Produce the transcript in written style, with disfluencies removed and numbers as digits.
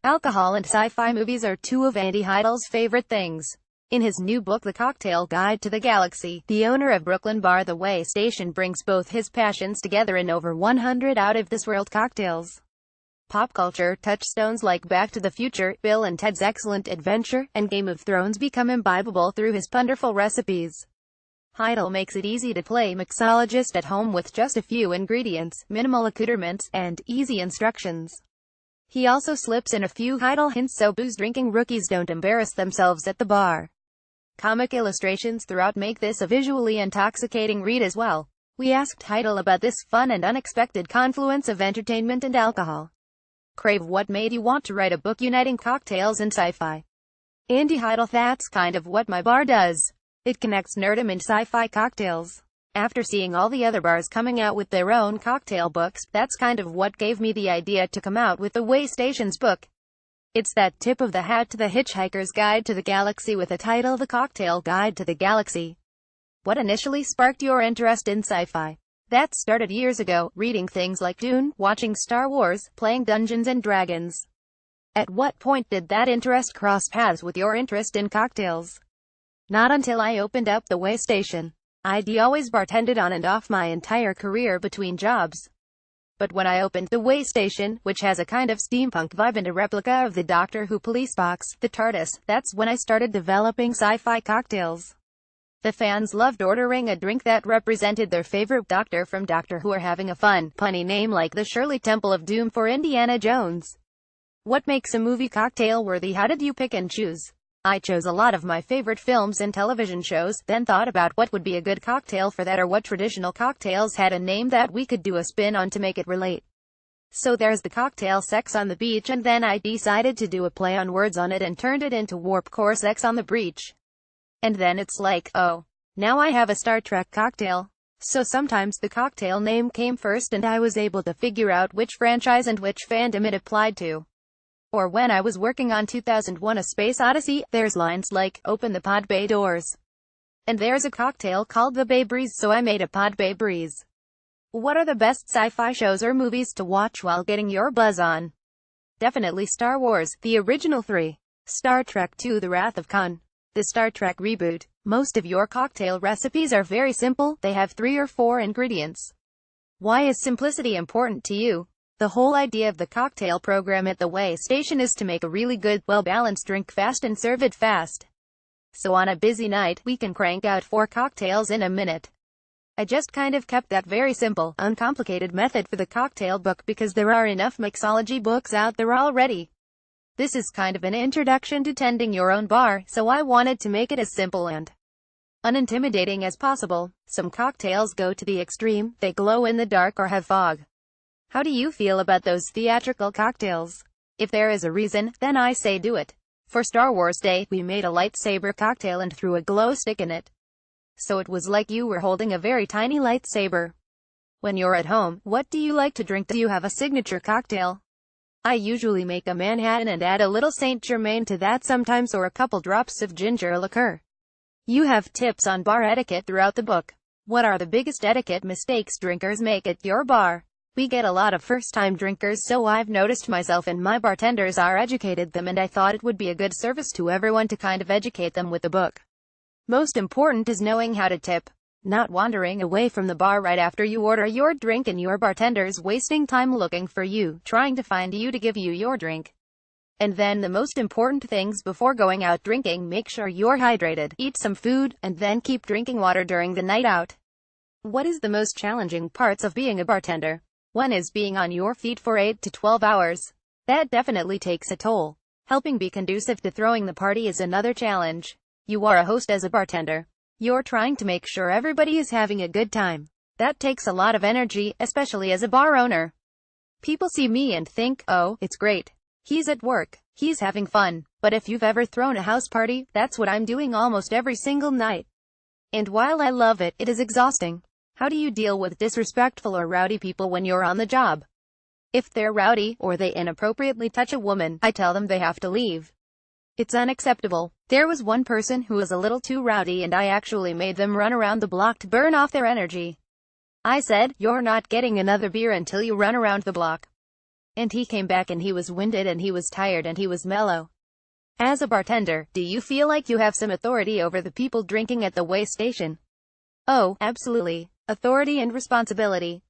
Alcohol and sci-fi movies are two of Andy Heidel's favorite things. In his new book The Cocktail Guide to the Galaxy, the owner of Brooklyn bar The Way Station brings both his passions together in over 100 out-of-this-world cocktails. Pop culture touchstones like Back to the Future, Bill and Ted's Excellent Adventure, and Game of Thrones become imbibable through his wonderful recipes. Heidel makes it easy to play mixologist at home with just a few ingredients, minimal accoutrements, and easy instructions. He also slips in a few Heidel hints so booze-drinking rookies don't embarrass themselves at the bar. Comic illustrations throughout make this a visually intoxicating read as well. We asked Heidel about this fun and unexpected confluence of entertainment and alcohol. Crave, what made you want to write a book uniting cocktails and sci-fi? Andy Heidel: that's kind of what my bar does. It connects nerdom and sci-fi cocktails. After seeing all the other bars coming out with their own cocktail books, that's kind of what gave me the idea to come out with the Way Station's book. It's that tip of the hat to the Hitchhiker's Guide to the Galaxy with the title The Cocktail Guide to the Galaxy. What initially sparked your interest in sci-fi? That started years ago, reading things like Dune, watching Star Wars, playing Dungeons and Dragons. At what point did that interest cross paths with your interest in cocktails? Not until I opened up the Way Station. I'd always bartended on and off my entire career between jobs. But when I opened the Way Station, which has a kind of steampunk vibe and a replica of the Doctor Who police box, the TARDIS, that's when I started developing sci-fi cocktails. The fans loved ordering a drink that represented their favorite Doctor from Doctor Who, or having a fun, punny name like the Shirley Temple of Doom for Indiana Jones. What makes a movie cocktail worthy? How did you pick and choose? I chose a lot of my favorite films and television shows, then thought about what would be a good cocktail for that, or what traditional cocktails had a name that we could do a spin on to make it relate. So there's the cocktail Sex on the Beach, and then I decided to do a play on words on it and turned it into Warp Core Sex on the Breach. And then it's like, oh, now I have a Star Trek cocktail. So sometimes the cocktail name came first and I was able to figure out which franchise and which fandom it applied to. Or when I was working on 2001: A Space Odyssey, there's lines like, open the pod bay doors. And there's a cocktail called the Bay Breeze, so I made a pod bay breeze. What are the best sci-fi shows or movies to watch while getting your buzz on? Definitely Star Wars, the original 3. Star Trek II: The Wrath of Khan. The Star Trek reboot. Most of your cocktail recipes are very simple, they have 3 or 4 ingredients. Why is simplicity important to you? The whole idea of the cocktail program at the Way Station is to make a really good, well-balanced drink fast and serve it fast. So on a busy night, we can crank out 4 cocktails in a minute. I just kind of kept that very simple, uncomplicated method for the cocktail book because there are enough mixology books out there already. This is kind of an introduction to tending your own bar, so I wanted to make it as simple and unintimidating as possible. Some cocktails go to the extreme, they glow in the dark or have fog. How do you feel about those theatrical cocktails? If there is a reason, then I say do it. For Star Wars Day, we made a lightsaber cocktail and threw a glow stick in it. So it was like you were holding a very tiny lightsaber. When you're at home, what do you like to drink? Do you have a signature cocktail? I usually make a Manhattan and add a little Saint Germain to that sometimes, or a couple drops of ginger liqueur. You have tips on bar etiquette throughout the book. What are the biggest etiquette mistakes drinkers make at your bar? We get a lot of first-time drinkers, so I've noticed myself and my bartenders are educated them, and I thought it would be a good service to everyone to kind of educate them with the book. Most important is knowing how to tip. Not wandering away from the bar right after you order your drink and your bartenders wasting time looking for you, trying to find you to give you your drink. And then the most important things before going out drinking: make sure you're hydrated, eat some food, and then keep drinking water during the night out. What is the most challenging parts of being a bartender? One is being on your feet for 8 to 12 hours. That definitely takes a toll. Helping be conducive to throwing the party is another challenge. You are a host as a bartender. You're trying to make sure everybody is having a good time. That takes a lot of energy, especially as a bar owner. People see me and think, oh, it's great. He's at work. He's having fun. But if you've ever thrown a house party, that's what I'm doing almost every single night. And while I love it, it is exhausting. How do you deal with disrespectful or rowdy people when you're on the job? If they're rowdy, or they inappropriately touch a woman, I tell them they have to leave. It's unacceptable. There was one person who was a little too rowdy and I actually made them run around the block to burn off their energy. I said, "You're not getting another beer until you run around the block." And he came back and he was winded and he was tired and he was mellow. As a bartender, do you feel like you have some authority over the people drinking at the way station? Oh, absolutely. Authority and responsibility.